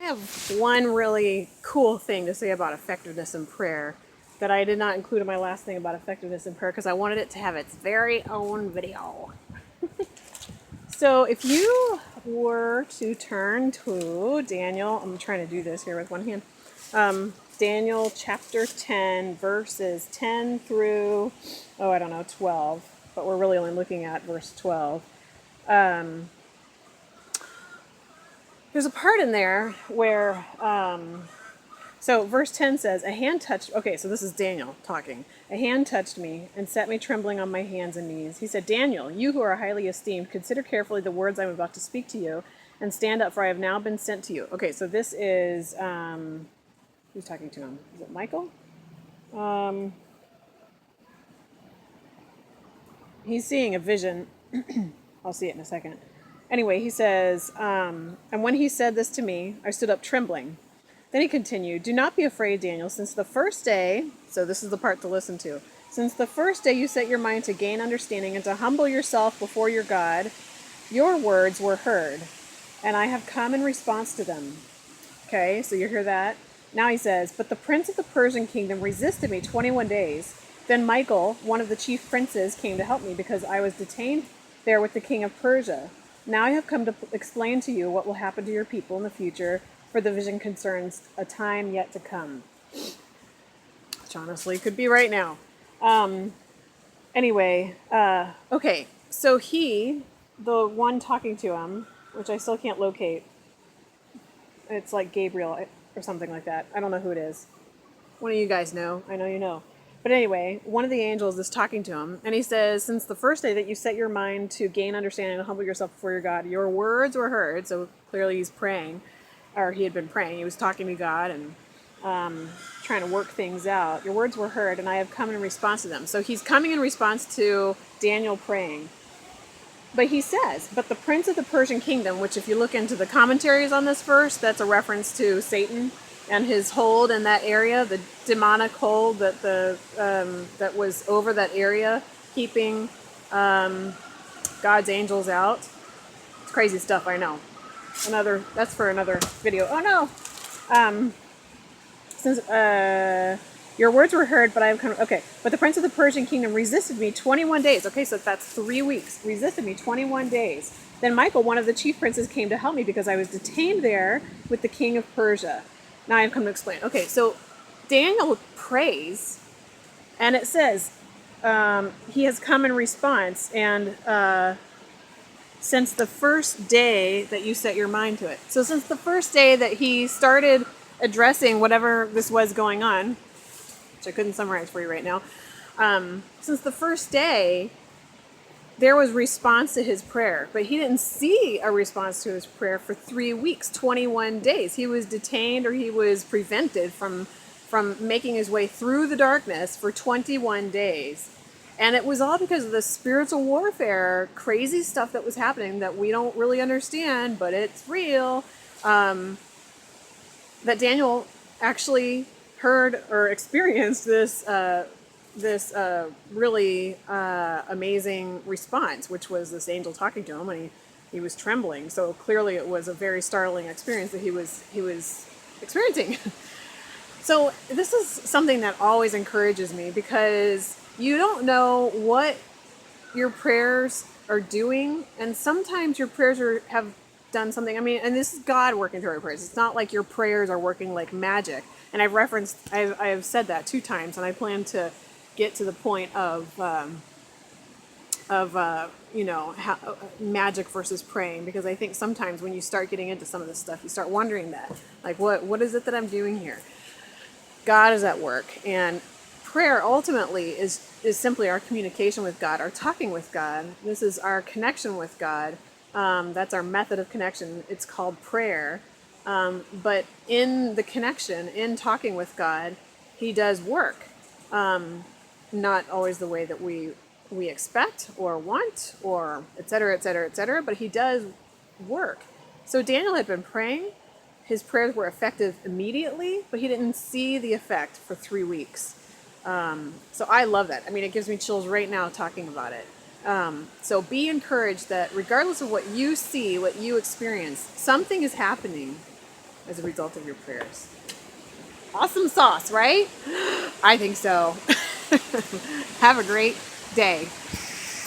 have one really cool thing to say about effectiveness in prayer that I did not include in my last thing about effectiveness in prayer because I wanted it to have its very own video. So if you were to turn to Daniel, I'm trying to do this here with one hand. Daniel chapter 10, verses 10 through, 12, but we're really only looking at verse 12. There's a part in there where, so verse 10 says, a hand touched, okay, so this is Daniel talking. A hand touched me and set me trembling on my hands and knees. He said, Daniel, you who are highly esteemed, consider carefully the words I'm about to speak to you and stand up, for I have now been sent to you. Okay, so this is, who's talking to him? Is it Michael? He's seeing a vision. I'll see it in a second. Anyway, he says, and when he said this to me, I stood up trembling. Then he continued, do not be afraid, Daniel, since the first day, so this is the part to listen to, since the first day you set your mind to gain understanding and to humble yourself before your God, your words were heard, and I have come in response to them. Okay, so you hear that? Now he says, but the prince of the Persian kingdom resisted me 21 days. Then Michael, one of the chief princes, came to help me because I was detained there with the king of Persia. Now I have come to explain to you what will happen to your people in the future, for the vision concerns a time yet to come. Which honestly could be right now. Okay, so he, the one talking to him, which I still can't locate, it's like Gabriel or something like that. I don't know who it is. One of you guys know. I know you know. But anyway, one of the angels is talking to him, and he says, since the first day that you set your mind to gain understanding and humble yourself before your God, your words were heard. So clearly he's praying, or he had been praying. He was talking to God and trying to work things out. Your words were heard, and I have come in response to them. So he's coming in response to Daniel praying. But he says, but the prince of the Persian kingdom, which if you look into the commentaries on this verse, that's a reference to Satan and his hold in that area, the demonic hold that that was over that area, keeping God's angels out. It's crazy stuff, I know. That's for another video. Oh no! Since your words were heard, but I have come. Okay, but the prince of the Persian kingdom resisted me 21 days. Okay, so that's 3 weeks. Resisted me 21 days. Then Michael, one of the chief princes, came to help me because I was detained there with the king of Persia. Now I have come to explain. Okay, so Daniel prays, and it says he has come in response, and since the first day that you set your mind to it. So since the first day that he started addressing whatever this was going on, which I couldn't summarize for you right now, since the first day, there was response to his prayer, but he didn't see a response to his prayer for 3 weeks, 21 days. He was detained, or he was prevented from making his way through the darkness for 21 days. And it was all because of the spiritual warfare, crazy stuff that was happening that we don't really understand, but it's real, that Daniel actually heard or experienced this really amazing response, which was this angel talking to him, and he was trembling. So clearly it was a very startling experience that he was experiencing. So this is something that always encourages me, because you don't know what your prayers are doing, and sometimes your prayers have done something. I mean, and this is God working through our prayers. It's not like your prayers are working like magic. And I have said that 2 times, and I plan to get to the point of magic versus praying, because I think sometimes when you start getting into some of this stuff, you start wondering that, like, what is it that I'm doing here? God is at work, and prayer ultimately is simply our communication with God, our talking with God. This is our connection with God. That's our method of connection. It's called prayer. But in the connection, in talking with God, He does work. Not always the way that we expect or want, or et cetera, et cetera, et cetera, but He does work. So Daniel had been praying. His prayers were effective immediately, but he didn't see the effect for 3 weeks. So I love that. I mean, it gives me chills right now talking about it. So be encouraged that regardless of what you see, what you experience, something is happening as a result of your prayers. Awesome sauce, right? I think so. Have a great day.